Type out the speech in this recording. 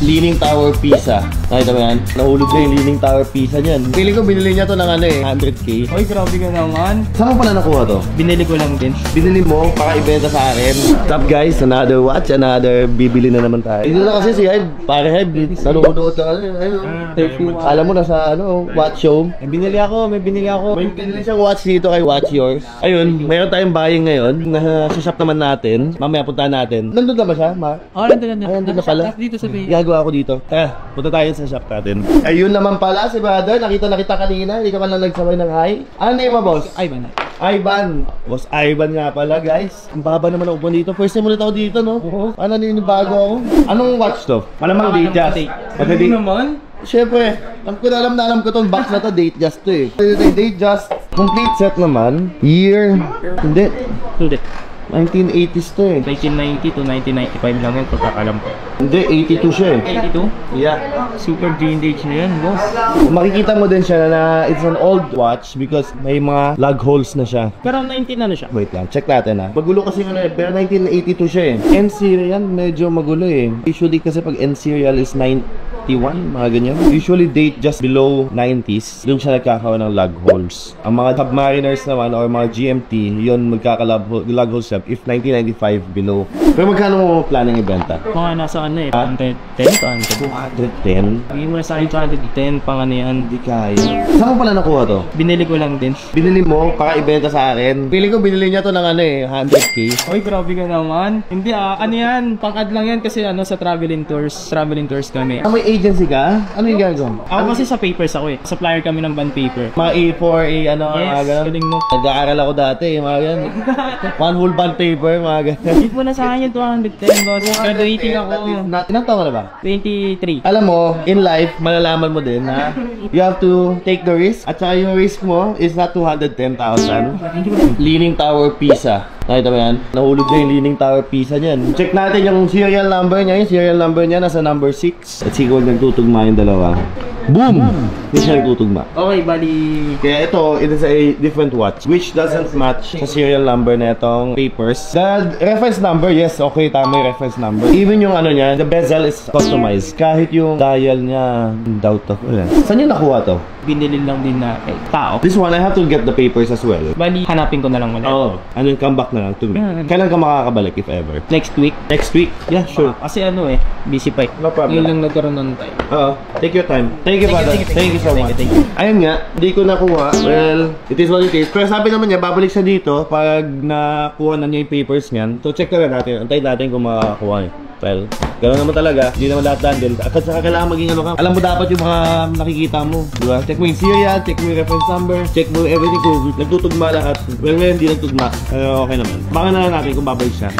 Leaning Tower Pisa. Nakita mo yan? Nahulog na yung Leaning Tower Pisa niyan. Feeling ko binili niya to ng ano eh, 100k. Oy, grabe ka naman. Saan mo pala nakuha to? Binili ko lang din. Binili mo para ibenta sa akin. What's up guys? Another watch, another bibili na naman tayo. Dito na kasi si Hyde, pare Hyde, nanonood na alam mo na sa ano, watch show. May binili ako. May binili siyang watch dito kay Watch Yours. Ayun, mayroon tayong buying ngayon. Nasa shop naman natin. Mamaya puntahan natin. Nandun na ba siya, Ma? Oo, nandun. Ay, nandun na pala. Dito sa bay. Gagawa ako dito. Punta tayo sa shop natin. Ayun naman pala si brother. Nakita na kita kanina. Hindi ka man lang nagsabay ng hi. Ano name mo, boss? Ivan. Boss Ivan nga pala, guys. Ang baba naman ako dito. First time ulit ako dito, no? Ano bago ako? Anong watch to? Malamang Datejust. Ano naman? Siyempre, alam ko tong box na to, Datejust to eh. Datejust, complete set naman. Year, hindi. 1980s to eh. 1990 to 1995 lang yun, pagkakalam ko. Hindi, 82 siya eh. 82? Yeah. Super vintage na yan, boss. Makikita mo din siya na it's an old watch because may mga lug holes na siya. Pero 19 ano siya? Wait lang, check natin ha. Magulo kasi ano eh, pero 1982 siya eh. N-serial, medyo magulo eh. Usually kasi pag N-serial is 91, mga ganyan. Usually date just below 90s, doon siya nagkakaroon ng lug holes. Ang mga Submariners naman or mga GMT, yun magkaka-lug holes siya if 1995 below. Pero magkano mo planning ibenta? Mga nasa ano eh, 110 to 210? Bigyan mo na sa akin 210, pang ano yan. Hindi kaya. Saan mo pala nakuha to? Binili ko lang din. Binili mo para ibenta sa akin? Feeling ko binili niya to ng ano eh, 100k. Oy, grabe ka naman. Hindi ano yan, pang-ad lang yan kasi ano sa traveling tours kami. May agency ka? Ano yung gagawin? Ako kasi sa papers ako eh. Supplier kami ng bond paper. Mga A4, ano, Yes, mga ganun. galing mo. Nag-aaral ako dati, mga ganun. One whole bond paper, mga ganun. Hit mo na sa akin yung 210, boss. Graduating ako. Ilang taon ka na ba? 23. Alam mo, in life, malalaman mo din na you have to take the risk. At saka yung risk mo is not 210,000. Leaning Tower Pisa. Nakita mo yan? Nahulog na yung Leaning Tower Pisa niyan. Check natin yung serial number niya. Yung serial number niya nasa number 6. Let's see kung nagtutugma yung dalawa. Boom! Hindi siya nagtutugma. Okay, bali. Kaya ito, it is a different watch which doesn't match sa serial number na itong papers. The reference number, yes, okay, tama yung reference number. Even yung ano niya, the bezel is customized. Kahit yung dial niya, doubt ako. Saan yung nakuha to? Binili lang din na tao. This one, I have to get the papers as well. Bali, hanapin ko na lang ulit. Oo. Ano yung come back na lang to me. Kailan ka makakabalik if ever? Next week? Next week? Yeah, sure. Kasi ano eh, busy pa eh. No problem. Ngayon lang nagkaroon ng time. Oo. Take your time. Thank you, brother. Thank you so much. Thank you. Ayun nga, hindi ko nakuha. Well, it is what it is. Pero sabi naman niya, babalik siya dito pag nakuha na niya yung papers niyan. So check na natin. Antayin natin kung makakakuha niya. Well, gano'n naman talaga. Hindi naman lahat dahil. At saka kailangan maging ano ka. Alam mo dapat yung mga nakikita mo. Diba? Check mo yung serial, check mo yung reference number, check mo everything kung nagtutugma lahat. Well, ngayon hindi nagtugma. Pero okay naman. Baka na lang natin kung babalik siya.